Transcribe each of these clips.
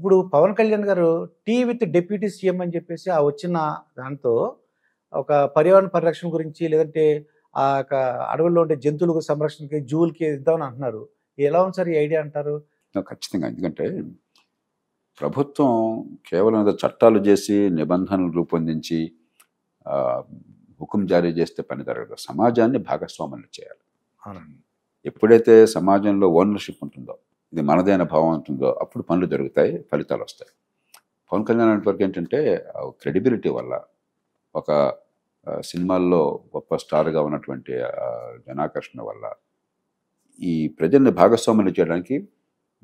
ఇప్పుడు పవన్ కళ్యాణ్ గారు tea with deputy CM అని చెప్పేసి ఆ వచ్చిన దాంతో ఒక పర్యావరణ పరిరక్షణ గురించి లేదంటే ఆ యొక్క అడవుల్లో ఉండే జంతువుల సంరక్షణకి జూలకి ఇద్దామని అంటున్నారు. ఎలా ఉంది సార్ ఈ ఐడియా అంటారు? ఖచ్చితంగా. ఎందుకంటే ప్రభుత్వం కేవలం ఏదో చట్టాలు చేసి నిబంధనలు రూపొందించి హుకుం జారీ చేస్తే పని జరగదు. సమాజాన్ని భాగస్వాములు చేయాలి. ఎప్పుడైతే సమాజంలో ఓనర్షిప్ ఉంటుందో, ఇది మనదైన భావం ఉంటుందో, అప్పుడు పనులు జరుగుతాయి, ఫలితాలు వస్తాయి. పవన్ కళ్యాణ్ వరకు ఏంటంటే క్రెడిబిలిటీ వల్ల, ఒక సినిమాల్లో గొప్ప స్టార్గా ఉన్నటువంటి జనాకర్షణ వల్ల ఈ ప్రజల్ని భాగస్వాములు చేయడానికి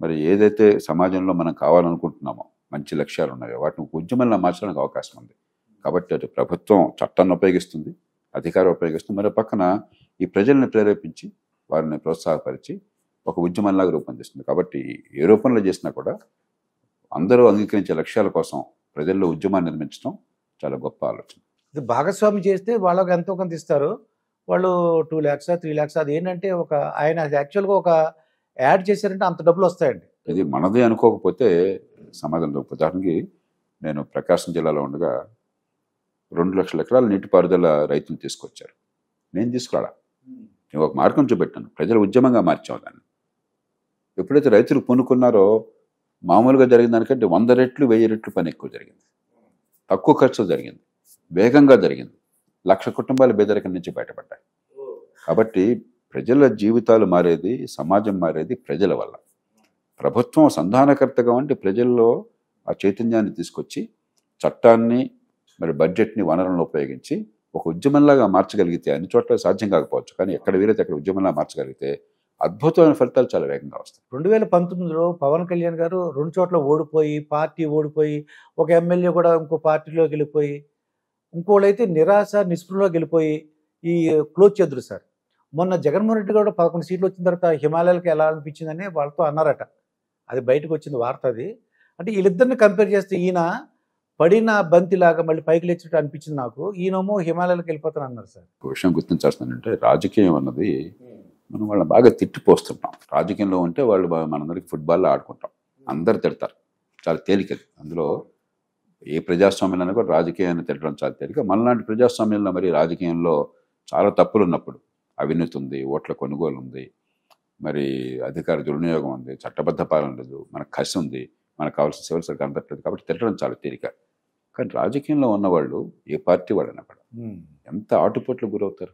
మరి ఏదైతే సమాజంలో మనం కావాలనుకుంటున్నామో మంచి లక్ష్యాలు ఉన్నాయో వాటిని ఉద్యమంలో మార్చడానికి అవకాశం ఉంది. కాబట్టి అది ప్రభుత్వం చట్టాన్ని ఉపయోగిస్తుంది, అధికారం ఉపయోగిస్తుంది, మరో పక్కన ఈ ప్రజల్ని ప్రేరేపించి వారిని ప్రోత్సాహపరిచి ఒక ఉద్యమంలాగా రూపొందిస్తుంది. కాబట్టి ఏ రూపంలో చేసినా కూడా అందరూ అంగీకరించే లక్ష్యాల కోసం ప్రజల్లో ఉద్యమాన్ని నిర్మించడం చాలా గొప్ప ఆలోచన. ఇది భాగస్వామి చేస్తే వాళ్ళకి ఎంతో కొంత ఇస్తారు. వాళ్ళు 2 lakhs 3 lakhs అది ఏంటంటే ఒక ఆయన యాక్చువల్గా ఒక యాడ్ చేశారంటే అంత డబ్బులు వస్తాయండి. ఇది మనదే అనుకోకపోతే సమాజంలో, ఉదాహరణకి నేను ప్రకాశం జిల్లాలో ఉండగా 2 లక్షల ఎకరాల నీటిపారుదల రైతులు తీసుకొచ్చారు. నేను తీసుకురాడా, నేను ఒక మార్గం చూపెట్టాను, ప్రజల ఉద్యమంగా మార్చాం దాన్ని. ఎప్పుడైతే రైతులు పూనుకున్నారో మామూలుగా జరిగిన దానికంటే 100 రెట్లు 1000 రెట్లు పని ఎక్కువ జరిగింది, తక్కువ ఖర్చులో జరిగింది, వేగంగా జరిగింది. 1,00,000 కుటుంబాలు పేదరికం నుంచి బయటపడ్డాయి. కాబట్టి ప్రజల జీవితాలు మారేది, సమాజం మారేది ప్రజల వల్ల. ప్రభుత్వం సంధానకర్తగా ఉండి ప్రజల్లో ఆ చైతన్యాన్ని తీసుకొచ్చి చట్టాన్ని మరి బడ్జెట్ని వనరులను ఉపయోగించి ఒక ఉద్యమంలాగా మార్చగలిగితే, అన్ని చోట్ల సాధ్యం కాకపోవచ్చు కానీ ఎక్కడ వీలైతే అక్కడ ఉద్యమంలా మార్చగలిగితే అద్భుతమైన ఫలితాలు చాలా వేగంగా వస్తాయి. 2019లో పవన్ కళ్యాణ్ గారు 2 చోట్ల ఓడిపోయి, పార్టీ ఓడిపోయి, ఒక ఎమ్మెల్యే కూడా ఇంకో పార్టీలోకి వెళ్ళిపోయి, ఇంకోళ్ళైతే నిరాశ నిస్పృహలోకి వెళ్ళిపోయి ఈ క్లోజ్ చేద్దరు సార్. మొన్న జగన్మోహన్ రెడ్డి గారు 11 సీట్లు వచ్చిన తర్వాత హిమాలయాలకు ఎలా అనిపించిందని వాళ్ళతో అన్నారట. అది బయటకు వచ్చింది వార్త. అది అంటే వీళ్ళిద్దరిని కంపేర్ చేస్తే ఈయన పడిన బంతిలాగా మళ్ళీ పైకి లేచినట్టు అనిపించింది నాకు. ఈయనేమో హిమాలయాలకు వెళ్ళిపోతాను అన్నారు సార్. ఒక విషయం గుర్తించాల్సిందంటే రాజకీయం అన్నది మనం వాళ్ళని బాగా తిట్టిపోస్తున్నాం. రాజకీయంలో ఉంటే వాళ్ళు మనందరికీ ఫుట్బాల్లో ఆడుకుంటాం, అందరు తిడతారు, చాలా తేలికది. అందులో ఏ ప్రజాస్వామ్యంలో కూడా రాజకీయాన్ని తిట్టడం చాలా తేలిక. మనలాంటి ప్రజాస్వామ్యంలో మరి రాజకీయంలో చాలా తప్పులు ఉన్నప్పుడు, అవినీతి ఉంది, ఓట్ల కొనుగోలు ఉంది, మరి అధికార దుర్వినియోగం ఉంది, చట్టబద్ధ పాలన లేదు, మనకు కసి ఉంది, మనకు కావాల్సిన సివిల్ సర్వీస్ అందట్లేదు, కాబట్టి తిట్టడం చాలా తేలిక. కానీ రాజకీయంలో ఉన్నవాళ్ళు ఏ పార్టీ వాళ్ళైనా కూడా ఎంత ఆటుపోట్లు గురవుతారు.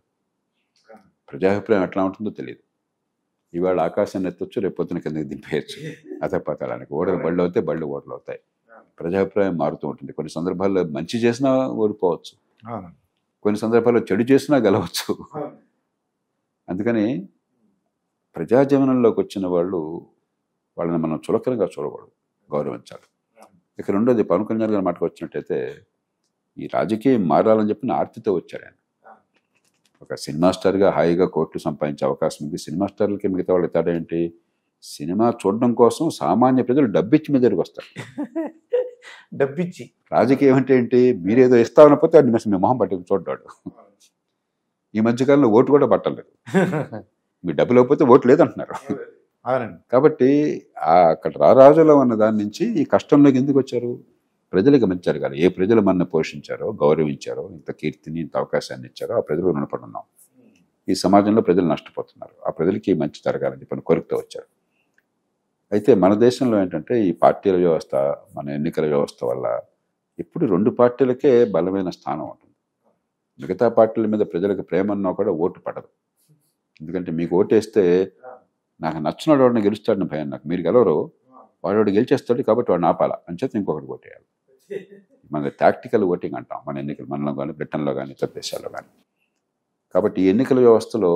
ప్రజాభిప్రాయం ఎట్లా ఉంటుందో తెలియదు. ఇవాళ ఆకాశాన్ని ఎత్తొచ్చు, రేపు పొద్దున కిందకి దింపేయచ్చు, అతపతలానికి. ఓడలు బళ్ళు అవుతాయి, బళ్ళు ఓడలు అవుతాయి. ప్రజాభిప్రాయం మారుతూ ఉంటుంది. కొన్ని సందర్భాల్లో మంచి చేసినా ఓడిపోవచ్చు, కొన్ని సందర్భాల్లో చెడు చేసినా గెలవచ్చు. అందుకని ప్రజాజీవనంలోకి వచ్చిన వాళ్ళని మనం చులకనగా చూడకూడదు, గౌరవించాలి. ఇక రెండోది, పవన్ కళ్యాణ్ గారి మాటకు వచ్చినట్టయితే ఈ రాజకీయం మారాలని చెప్పిన ఆర్తితో వచ్చాడు ఆయన. ఒక సినిమా స్టార్గా హాయిగా కోట్లు సంపాదించే అవకాశం ఉంది. సినిమా స్టార్లకి మిగతా వాళ్ళు తేడా ఏంటి? సినిమా చూడడం కోసం సామాన్య ప్రజలు డబ్బిచ్చి మీ దగ్గరికి వస్తారు. డబ్బిచ్చి. రాజకీయం అంటే ఏంటి? మీరేదో ఇస్తామనిపోతే అది మీ మొహం పట్టుకుని చూడ్డాడు. ఈ మధ్యకాలంలో ఓటు కూడా పట్టలేదు. మీ డబ్బు లేకపోతే ఓటు లేదంటున్నారు. కాబట్టి అక్కడ రారాజులో ఉన్న దాని నుంచి ఈ కష్టంలోకి ఎందుకు వచ్చారు? ప్రజలకు మంచి జరగాలి. ఏ ప్రజలు మనల్ని పోషించారో, గౌరవించారో, ఇంత కీర్తిని, ఇంత అవకాశాన్ని ఇచ్చారో ఆ ప్రజలు రుణపడి ఉన్నాం. ఈ సమాజంలో ప్రజలు నష్టపోతున్నారు, ఆ ప్రజలకి మంచి జరగాలని చెప్పిన కోరికతో వచ్చారు. అయితే మన దేశంలో ఏంటంటే ఈ పార్టీల వ్యవస్థ, మన ఎన్నికల వ్యవస్థ వల్ల ఇప్పుడు 2 పార్టీలకే బలమైన స్థానం ఉంటుంది. మిగతా పార్టీల మీద ప్రజలకు ప్రేమ ఉన్నా కూడా ఓటు పడదు. ఎందుకంటే మీకు ఓటేస్తే నాకు నచ్చినోడు వాడిని గెలుస్తాడని భయం నాకు. మీరు గెలవరు, వాడు గెలిచేస్తాడు కాబట్టి వాడిని ఆపాలా అని చెప్పి ఇంకొకటి ఓటేయాలి. మన టాక్టికల్ ఓటింగ్ అంటాం మన ఎన్నికలు, మనలో కానీ బ్రిటన్లో కానీ ఇతర దేశాల్లో కానీ. కాబట్టి ఈ ఎన్నికల వ్యవస్థలో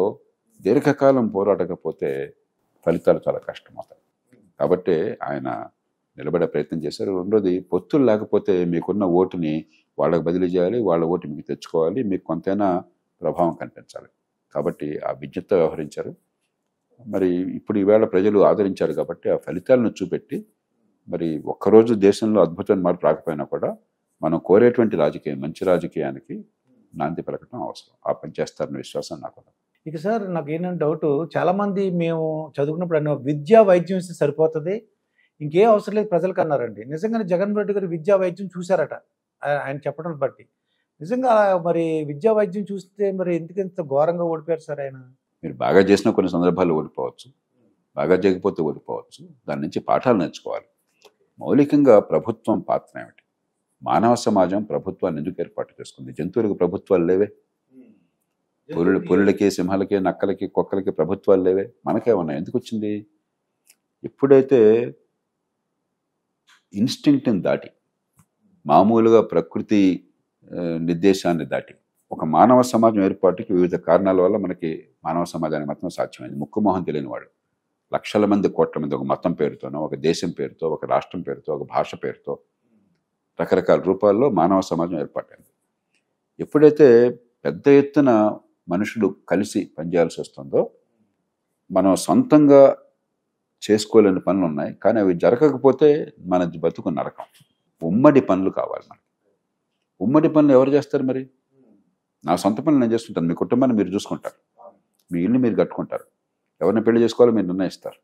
దీర్ఘకాలం పోరాడకపోతే ఫలితాలు చాలా కష్టమవుతాయి. కాబట్టి ఆయన నిలబడే ప్రయత్నం చేశారు. రెండోది, పొత్తులు లేకపోతే మీకున్న ఓటుని వాళ్ళకి బదిలీ చేయాలి, వాళ్ళ ఓటు మీకు తెచ్చుకోవాలి, మీకు కొంతైనా ప్రభావం కనిపించాలి. కాబట్టి ఆ విజ్ఞతతో వ్యవహరించారు. మరి ఇప్పుడు ఈవేళ ప్రజలు ఆదరించారు కాబట్టి ఆ ఫలితాలను చూపెట్టి మరి ఒక్కరోజు దేశంలో అద్భుతమైన మార్పు రాకపోయినా కూడా మనం కోరేటువంటి రాజకీయం, మంచి రాజకీయానికి నాంది పలకటం అవసరం. ఆ పని చేస్తారన్న విశ్వాసం నాకు. ఇక సార్ నాకు ఏంటంటే డౌట్, చాలామంది మేము చదువుకున్నప్పుడు విద్యా వైద్యం సరిపోతుంది, ఇంకేం అవసరం లేదు ప్రజలకు అన్నారండి. నిజంగానే జగన్మోహన్ రెడ్డి గారు విద్యా వైద్యం చూశారట. ఆయన చెప్పడం బట్టి. నిజంగా మరి విద్యా వైద్యం చూస్తే మరి ఎందుకు ఇంత ఘోరంగా ఓడిపోయారు సార్ ఆయన? మీరు బాగా చేసిన కొన్ని సందర్భాల్లో ఓడిపోవచ్చు, బాగా చేయకపోతే ఓడిపోవచ్చు. దాని నుంచి పాఠాలు నేర్చుకోవాలి. మౌలికంగా ప్రభుత్వం పాత్ర ఏమిటి? మానవ సమాజం ప్రభుత్వాన్ని ఎందుకు ఏర్పాటు చేసుకుంది? జంతువులకు ప్రభుత్వాలు లేవే? పులులకి, సింహాలకి, నక్కలకి, కుక్కలకి ప్రభుత్వాలు లేవే? మనకే ఉన్నాయి. ఎందుకు వచ్చింది? ఎప్పుడైతే ఇన్స్టింక్ట్ని దాటి, మామూలుగా ప్రకృతి నిర్దేశాన్ని దాటి ఒక మానవ సమాజం ఏర్పాటుకి వివిధ కారణాల వల్ల మనకి మానవ సమాజానికి మాత్రం సాధ్యమైంది. ముక్కుమోహం తెలియని వాడు లక్షల మంది, కోట్ల మంది ఒక మతం పేరుతోనో, ఒక దేశం పేరుతో, ఒక రాష్ట్రం పేరుతో, ఒక భాష పేరుతో రకరకాల రూపాల్లో మానవ సమాజం ఏర్పడింది. ఎప్పుడైతే పెద్ద ఎత్తున మనుషులు కలిసి పనిచేయాల్సి వస్తుందో, మనం సొంతంగా చేసుకోలేని పనులు ఉన్నాయి, కానీ అవి జరగకపోతే మన బతుకు నరకం. ఉమ్మడి పనులు కావాలి మనకి. ఉమ్మడి పనులు ఎవరు చేస్తారు? మరి నా సొంత పనులు నేను చేసుకుంటాను, మీ కుటుంబాన్ని మీరు చూసుకుంటారు, మీ ఇల్లు మీరు కట్టుకుంటారు, ఎవరిని పెళ్లి చేసుకోవాలో మీరు నిర్ణయిస్తారు,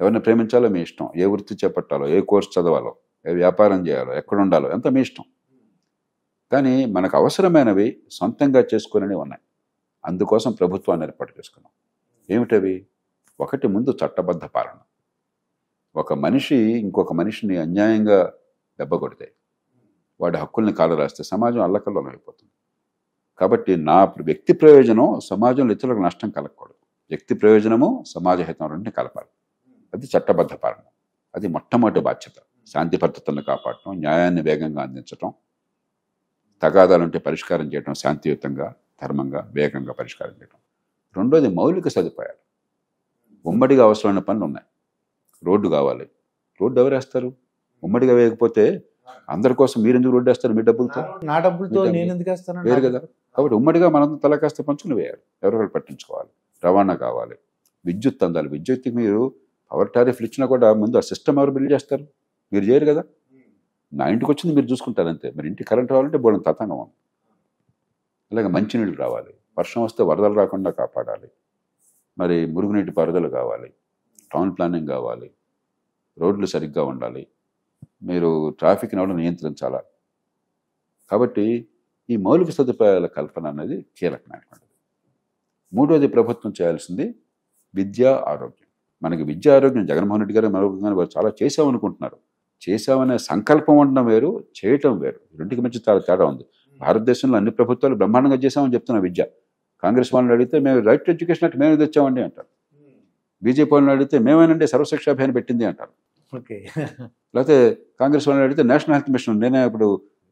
ఎవరిని ప్రేమించాలో మీ ఇష్టం, ఏ వృత్తి చేపట్టాలో, ఏ కోర్సు చదవాలో, ఏ వ్యాపారం చేయాలో, ఎక్కడ ఉండాలో ఎంత మీ ఇష్టం. కానీ మనకు అవసరమైనవి సొంతంగా చేసుకునేవి ఉన్నాయి. అందుకోసం ప్రభుత్వాన్ని ఏర్పాటు చేసుకున్నాం. ఏమిటవి? ఒకటి, ముందు చట్టబద్ధ పాలన. ఒక మనిషి ఇంకొక మనిషిని అన్యాయంగా దెబ్బ కొడితే, వాడి హక్కుల్ని కాలరాస్తే సమాజం అల్లకల్లోలం అయిపోతుంది. కాబట్టి నా వ్యక్తి ప్రయోజనం సమాజంలో ఇతరులకు నష్టం కలగకూడదు. వ్యక్తి ప్రయోజనము సమాజ హితం రెండింటిని కలపాలి. అది చట్టబద్ధ పాలన. అది మొట్టమొదటి బాధ్యత. శాంతి భద్రతలను కాపాడటం, న్యాయాన్ని వేగంగా అందించటం, తగాదాలుంటే పరిష్కారం చేయటం, శాంతియుతంగా, ధర్మంగా, వేగంగా పరిష్కారం చేయటం. రెండోది మౌలిక సదుపాయాలు. ఉమ్మడిగా అవసరమైన పనులు ఉన్నాయి. రోడ్డు కావాలి. రోడ్డు ఎవరు వేస్తారు? ఉమ్మడిగా వేయకపోతే అందరి కోసం మీరు ఎందుకు రోడ్డు వేస్తారు? మీ డబ్బులతో. నా డబ్బులతో నేను ఎందుకు వేస్తాను? వేరు కదా. కాబట్టి ఉమ్మడిగా మనం తలకాస్త పంచుకుని వేయాలి. ఎవరెవరు పట్టించుకోవాలి. రవాణా కావాలి. విద్యుత్ అందాలి. విద్యుత్కి మీరు పవర్ టారిఫ్లు ఇచ్చినా కూడా ముందు ఆ సిస్టమ్ ఎవరు బిల్డ్ చేస్తారు? మీరు చేయరు కదా. నా ఇంటికి వచ్చింది మీరు చూసుకుంటారు అంతే. మరి ఇంటికి కరెంట్ రావాలంటే బోడం తతంగం ఉంది. అలాగే మంచినీళ్ళు రావాలి. వర్షం వస్తే వరదలు రాకుండా కాపాడాలి. మరి మురుగునీటి పారుదల కావాలి. టౌన్ ప్లానింగ్ కావాలి. రోడ్లు సరిగ్గా ఉండాలి. మీరు ట్రాఫిక్ని కూడా నియంత్రించాలా. కాబట్టి ఈ మౌలిక సదుపాయాల కల్పన అనేది కీలకమైనటువంటిది. మూడోది ప్రభుత్వం చేయాల్సింది విద్య, ఆరోగ్యం. మనకి విద్య, ఆరోగ్యం జగన్మోహన్ రెడ్డి గారు మరొకగానే వారు చాలా చేశామనుకుంటున్నారు. చేశామనే సంకల్పం ఉండడం వేరు, చేయటం వేరు. రెండుకి మధ్య చాలా తేడా ఉంది. భారతదేశంలో అన్ని ప్రభుత్వాలు బ్రహ్మాండంగా చేశామని చెప్తున్న విద్య. కాంగ్రెస్ వాళ్ళని అడిగితే మేము రైట్ టు ఎడ్యుకేషన్ యాక్ట్ మేము తెచ్చామండి అంటారు. బీజేపీ వాళ్ళని అడిగితే మేమేనండి సర్వశిక్ష అభియాన్ పెట్టింది అంటారు. లేకపోతే కాంగ్రెస్ వాళ్ళని అడిగితే నేషనల్ హెల్త్ మిషన్, నేనే ఇప్పుడు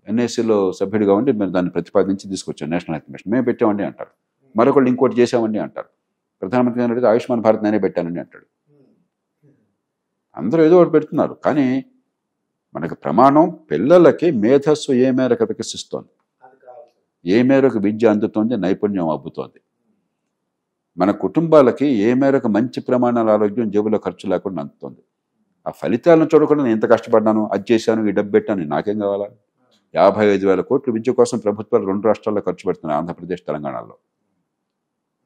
ఎన్ఐసిలో సభ్యుడిగా ఉండి మేము దాన్ని ప్రతిపాదించి తీసుకొచ్చాం, నేషనల్ హెల్త్ మిషన్ మేము పెట్టామండి అంటారు. మరొకళ్ళు ఇంకోటి చేశామండి అంటారు. ప్రధానమంత్రి గారిని అడిగితే ఆయుష్మాన్ భారత్ నేనే పెట్టానండి అంటాడు. అందరూ ఏదో ఒకటి పెడుతున్నారు. కానీ మనకు ప్రమాణం పిల్లలకి మేధస్సు ఏ మేరకు వికసిస్తోంది, ఏ మేరకు విద్య అందుతోంది, నైపుణ్యం అబ్బుతోంది. మన కుటుంబాలకి ఏ మేరకు మంచి ప్రమాణాల ఆరోగ్యం జేబులో ఖర్చు లేకుండా అందుతోంది. ఆ ఫలితాలను చూడకుండా నేను ఎంత కష్టపడ్డాను, అది చేశాను, ఈ డబ్బు పెట్టాను, నాకేం కావాలా? 55,000 కోట్లు విద్య కోసం ప్రభుత్వాలు 2 రాష్ట్రాల్లో ఖర్చు పెడుతున్నాయి, ఆంధ్రప్రదేశ్, తెలంగాణలో.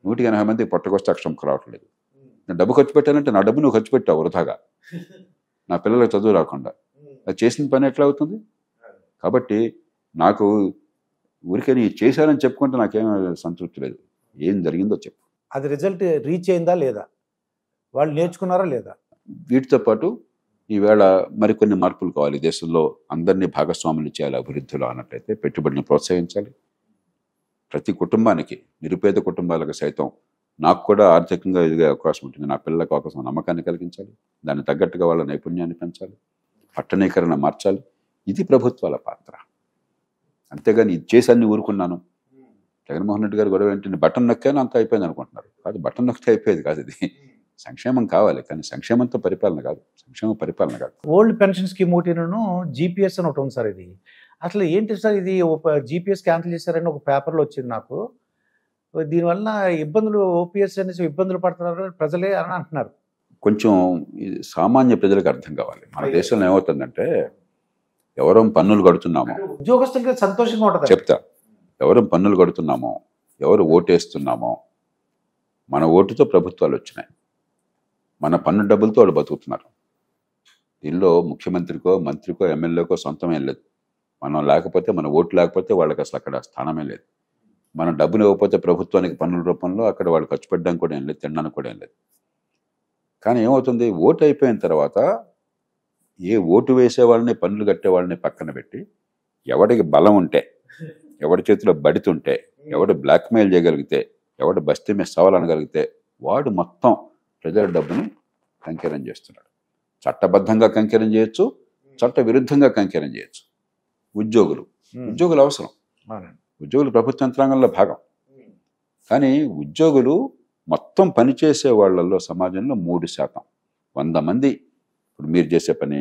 180 మందికి పొట్టకొస్తే అక్షరం రావట్లేదు. నేను డబ్బు ఖర్చు పెట్టానంటే నా డబ్బు నువ్వు ఖర్చు పెట్టావు వృధాగా, నా పిల్లలకు చదువు రాకుండా. అది చేసిన పని ఎట్లా అవుతుంది? కాబట్టి నాకు ఊరికే నీ చేశానని చెప్పుకుంటే నాకేం సంతృప్తి లేదు. ఏం జరిగిందో చెప్పు. అది రిజల్ట్ రీచ్ అయిందా లేదా, వాళ్ళు నేర్చుకున్నారా లేదా? వీటితో పాటు ఈవేళ మరికొన్ని మార్పులు కావాలి. దేశంలో అందరినీ భాగస్వాములు చేయాలి అభివృద్ధిలో అన్నట్లయితే పెట్టుబడిని ప్రోత్సహించాలి. ప్రతి కుటుంబానికి, నిరుపేద కుటుంబాలకు సైతం నాకు కూడా ఆర్థికంగా ఎదిగే అవకాశం ఉంటుంది, నా పిల్లలకు అవకాశం, నమ్మకాన్ని కలిగించాలి. దాన్ని తగ్గట్టుగా వాళ్ళ నైపుణ్యాన్ని పెంచాలి, పట్టణీకరణ మార్చాలి. ఇది ప్రభుత్వాల పాత్ర. అంతేగాని ఇది చేసి అన్ని ఊరుకున్నాను. జగన్మోహన్ రెడ్డి గారు గొడవ ఏంటంటే బటన్ నొక్కాను అంతా అయిపోయింది అనుకుంటున్నారు. కాదు, బటన్ నొక్కితే అయిపోయేది కాదు. ఇది సంక్షేమం కావాలి, కానీ సంక్షేమంతో పరిపాలన కాదు, సంక్షేమ పరిపాలన కాదు. ఓల్డ్ పెన్షన్ స్కీమ్ ఒకటిను జీపీఎస్ అని ఒకటి ఉంది సార్. ఇది అసలు ఏంటి సార్? ఇది జీపీఎస్ క్యాన్సిల్ చేశారని ఒక పేపర్లో వచ్చింది నాకు. దీనివల్ల ఇబ్బందులు, ఓపీఎస్ అనేసి ఇబ్బందులు పడుతున్నారు ప్రజలే అని అంటున్నారు. కొంచెం సామాన్య ప్రజలకు అర్థం కావాలి. మన దేశంలో ఏమవుతుందంటే, ఎవరం పన్నులు కడుతున్నామో, ఉద్యోగస్తులకి సంతోషంగా ఉంటుంది. చెప్తా, ఎవరం పన్నులు కడుతున్నామో, ఎవరు ఓటేస్తున్నామో, మన ఓటుతో ప్రభుత్వాలు వచ్చినాయి, మన పన్ను డబ్బులతో వాళ్ళు బతుకుతున్నారు. దీనిలో ముఖ్యమంత్రికో మంత్రికో ఎమ్మెల్యేకో సొంతమేం లేదు. మనం లేకపోతే, మన ఓటు లేకపోతే వాళ్ళకి అసలు అక్కడ స్థానమే లేదు. మనం డబ్బులు ఇవ్వకపోతే ప్రభుత్వానికి పన్నుల రూపంలో అక్కడ వాళ్ళు ఖర్చు పెట్టడానికి కూడా ఏం లేదు, తినడానికి కూడా ఏం లేదు. కానీ ఏమవుతుంది, ఓటు అయిపోయిన తర్వాత ఏ ఓటు వేసే వాళ్ళని, పన్నులు కట్టే వాళ్ళని పక్కన పెట్టి ఎవడికి బలం ఉంటే, ఎవడి చేతిలో బడితుంటే, ఎవడు బ్లాక్మెయిల్ చేయగలిగితే, ఎవడు బస్తీ మీద సవాలనగలిగితే వాడు మొత్తం ప్రజల డబ్బుని కంకెరం చేస్తున్నాడు. చట్టబద్ధంగా కంకెరం చేయొచ్చు, చట్ట విరుద్ధంగా కంకెరం చేయొచ్చు. ఉద్యోగులు అవసరం, ఉద్యోగులు ప్రభుత్వ యంత్రాంగంలో భాగం. కానీ ఉద్యోగులు మొత్తం పనిచేసే వాళ్ళల్లో సమాజంలో 3%, 100 మంది ఇప్పుడు మీరు చేసే పని,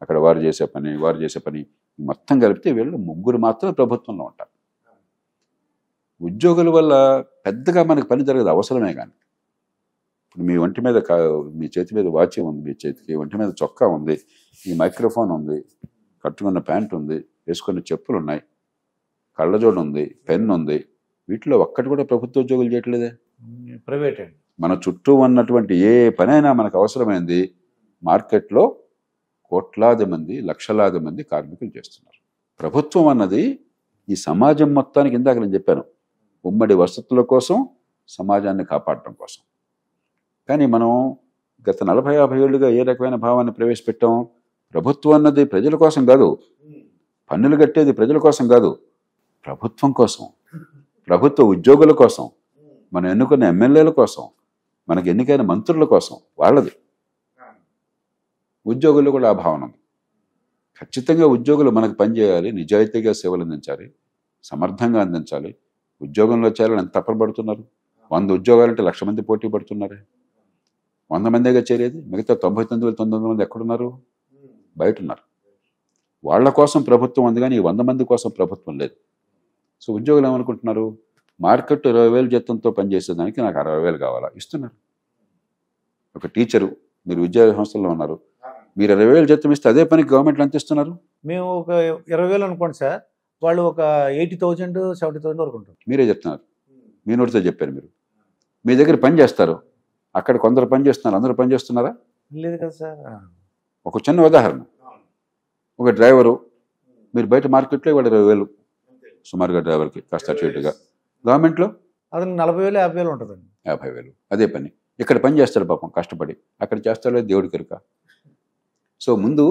అక్కడ వారు చేసే పని మొత్తం కలిపితే వీళ్ళు 3 మాత్రమే ప్రభుత్వంలో ఉంటారు. ఉద్యోగుల వల్ల పెద్దగా మనకు పని జరగదు, అవసరమే. కానీ ఇప్పుడు మీ ఒంటి మీద మీ చేతి మీద వాచ్ ఉంది, మీ చేతికి ఒంటి మీద చొక్కా ఉంది, ఈ మైక్రోఫోన్ ఉంది, కట్టుకున్న ప్యాంట్ ఉంది, వేసుకున్న చెప్పులు ఉన్నాయి, కళ్ళజోడు ఉంది, పెన్ ఉంది, వీటిలో ఒక్కటి కూడా ప్రభుత్వ ఉద్యోగులు చేయట్లేదే, ప్రైవేట్. మన చుట్టూ ఉన్నటువంటి ఏ పనైనా మనకు అవసరమైంది మార్కెట్లో కోట్లాది మంది, లక్షలాది మంది కార్మికులు చేస్తున్నారు. ప్రభుత్వం అన్నది ఈ సమాజం మొత్తానికి, ఇందాక నేను చెప్పాను, ఉమ్మడి వసతుల కోసం, సమాజాన్ని కాపాడటం కోసం. కానీ మనం గత 40-50 ఏళ్ళుగా ఏ రకమైన భావాన్ని ప్రవేశపెట్టాం? ప్రభుత్వం అన్నది ప్రజల కోసం కాదు, పన్నులు కట్టేది ప్రజల కోసం కాదు, ప్రభుత్వం కోసం, ప్రభుత్వ ఉద్యోగుల కోసం, మనం ఎన్నుకున్న ఎమ్మెల్యేల కోసం, మనకు ఎన్నికైన మంత్రుల కోసం, వాళ్ళది. ఉద్యోగుల్లో కూడా ఆ భావన ఉంది. ఖచ్చితంగా ఉద్యోగులు మనకు పనిచేయాలి, నిజాయితీగా సేవలు అందించాలి, సమర్థంగా అందించాలి. ఉద్యోగంలో చేరాలని ఎంత తప్పబడుతున్నారు? 100 ఉద్యోగాలంటే 1,00,000 మంది పోటీ పడుతున్నారే. 100 మందిగా చేరేది, మిగతా 99,900 మంది ఎక్కడున్నారు? బయట ఉన్నారు. వాళ్ళ కోసం ప్రభుత్వం ఉంది, కానీ ఈ 100 మంది కోసం ప్రభుత్వం లేదు. సో ఉద్యోగులు ఏమనుకుంటున్నారు? మార్కెట్ 20,000 జీతంతో పనిచేసేదానికి నాకు 60,000 కావాలా, ఇస్తున్నారు. ఒక టీచరు, మీరు విద్యా సంస్థల్లో ఉన్నారు, మీరు 20,000 జీతం ఇస్తే అదే పనికి గవర్నమెంట్లో ఎంత ఇస్తున్నారు? మేము ఒక 20,000 అనుకోండి సార్, వాళ్ళు ఒక 80,000, 70,000 వరకు ఉంటుంది. మీరే చెప్తున్నారు, మీ నోటితో చెప్పారు. మీరు మీ దగ్గర పని చేస్తారు, అక్కడ కొందరు పని చేస్తున్నారు, అందరూ పని చేస్తున్నారా? లేదు కదా సార్. ఒక చిన్న ఉదాహరణ, ఒక డ్రైవరు, మీరు బయట మార్కెట్లో ఇవాళ 20,000 సుమారుగా డ్రైవర్కి, కాస్త అటు ఇటుగా. గవర్నమెంట్లో అతను 40,000, 50,000 ఉంటుందండి. 50,000 అదే పని. ఇక్కడ పని చేస్తాడు పాపం కష్టపడి, అక్కడ చేస్తాడో దేవుడికి ఎరుక. సో ముందు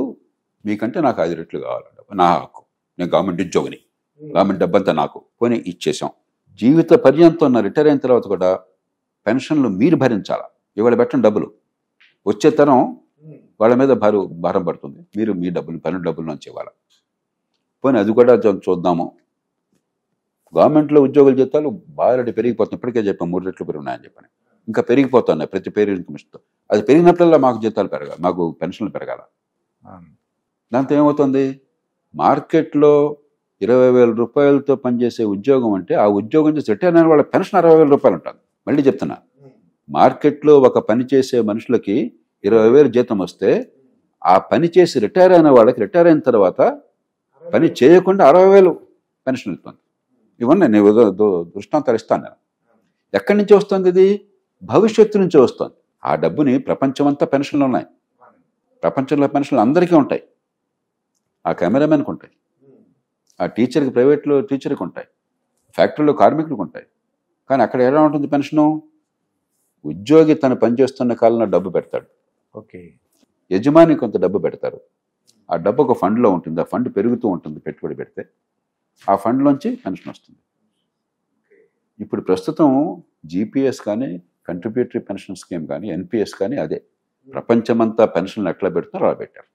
మీకంటే నాకు 5 రెట్లు కావాలి, నా హక్కు, నేను గవర్నమెంట్ ఉద్యోగిని, గవర్నమెంట్ డబ్బంతా నాకు, పోనీ ఇచ్చేసాం. జీవిత పర్యంతం రిటైర్ అయిన తర్వాత కూడా పెన్షన్లు మీరు భరించాలా, ఇవాళ పెట్టండి డబ్బులు, వచ్చే తరం వాళ్ళ మీద భారం పడుతుంది, మీరు మీ డబ్బులు, పన్ను డబ్బుల నుంచి ఇవ్వాలి. పోనీ అది కూడా చూద్దాము. గవర్నమెంట్లో ఉద్యోగుల జీతాలు బాగా పెరిగిపోతున్నాయి, ఇప్పటికే చెప్పాను 3 రెట్లు పెరుగున్నాయని చెప్పాను, ఇంకా పెరిగిపోతున్నాయి ప్రతి పేరు ఇన్కమిస్తో. అది పెరిగినప్పుడల్లా మాకు జీతాలు పెరగాలి, మాకు పెన్షన్లు పెరగాల. దాంతో ఏమవుతుంది, మార్కెట్లో 20,000 రూపాయలతో పనిచేసే ఉద్యోగం అంటే ఆ ఉద్యోగం చేసి రిటైర్ అయిన వాళ్ళ పెన్షన్ 60,000 రూపాయలు ఉంటుంది. మళ్ళీ చెప్తున్నా, మార్కెట్లో ఒక పని చేసే మనుషులకి 20,000 జీతం వస్తే ఆ పని చేసి రిటైర్ అయిన వాళ్ళకి రిటైర్ అయిన తర్వాత పని చేయకుండా 60,000 పెన్షన్ ఇస్తుంది. ఇవన్నీ నేను దృష్టాంతాలు ఇస్తాను. నేను ఎక్కడి నుంచి వస్తుంది? ఇది భవిష్యత్తు నుంచి వస్తుంది. ఆ డబ్బుని ప్రపంచమంతా పెన్షన్లు ఉన్నాయి, ప్రపంచంలో పెన్షన్లు అందరికీ ఉంటాయి, ఆ కెమెరామెన్కి ఉంటాయి, ఆ టీచర్కి, ప్రైవేట్లో టీచర్కి ఉంటాయి, ఫ్యాక్టరీలో కార్మికులకు ఉంటాయి. కానీ అక్కడ ఎలా ఉంటుంది పెన్షను? ఉద్యోగి తను పనిచేస్తున్న కాలంలో డబ్బు పెడతాడు, ఓకే, యజమాని కొంత డబ్బు పెడతారు, ఆ డబ్బు ఒక ఫండ్లో ఉంటుంది, ఆ ఫండ్ పెరుగుతూ ఉంటుంది పెట్టుబడి పెడితే, ఆ ఫండ్లోంచి పెన్షన్ వస్తుంది. ఇప్పుడు ప్రస్తుతం జీపీఎస్ కానీ, కంట్రిబ్యూటరీ పెన్షన్ స్కీమ్ కానీ, ఎన్పిఎస్ కానీ అదే. ప్రపంచమంతా పెన్షన్లు ఎట్లా పెడుతున్నారో అలా పెట్టారు.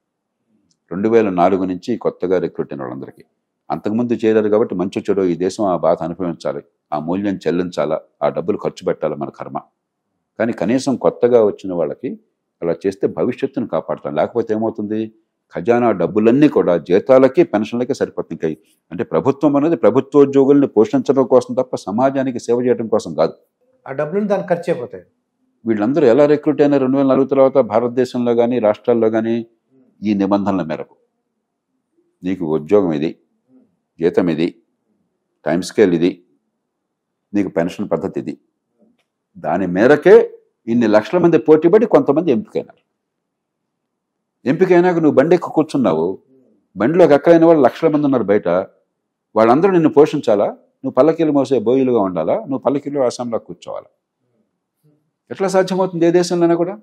2004 నుంచి కొత్తగా రిక్రూట్ అయిన వాళ్ళందరికీ. అంతకుముందు చేరారు కాబట్టి మంచి చెడు ఈ దేశం ఆ బాధ అనుభవించాలి, ఆ మూల్యం చెల్లించాలా, ఆ డబ్బులు ఖర్చు పెట్టాలి, మన కర్మ. కానీ కనీసం కొత్తగా వచ్చిన వాళ్ళకి అలా చేస్తే భవిష్యత్తును కాపాడుతాం. లేకపోతే ఏమవుతుంది, ఖజానా డబ్బులన్నీ కూడా జీతాలకి, పెన్షన్లకి సరిపోతుంది. అంటే ప్రభుత్వం అనేది ప్రభుత్వోద్యోగుల్ని పోషించడం కోసం తప్ప సమాజానికి సేవ చేయడం కోసం కాదు. ఆ డబ్బులు దానికి ఖర్చు అయిపోతాయి. వీళ్ళందరూ ఎలా రిక్రూట్ అయినా 2004 తర్వాత భారతదేశంలో కానీ, రాష్ట్రాల్లో కానీ ఈ నిబంధనల మేరకు నీకు ఉద్యోగం ఇది, జీతం ఇది, టైం స్కేల్ ఇది, నీకు పెన్షన్ పద్ధతి ఇది, దాని మేరకే ఇన్ని లక్షల మంది పోటీపడి కొంతమంది ఎంపికైనారు. ఎంపిక అయినాక నువ్వు బండి ఎక్కి కూర్చున్నావు, బండిలోకి ఎక్కడైన వాళ్ళు లక్షల మంది ఉన్నారు బయట, వాళ్ళందరూ నిన్ను పోషించాలా? నువ్వు పల్లకీలు మోసే బోయిలుగా ఉండాలా? నువ్వు పల్లకీలు అసెంబ్లీలో కూర్చోవాలా? ఎట్లా సాధ్యమవుతుంది ఏ దేశంలోనే కూడా?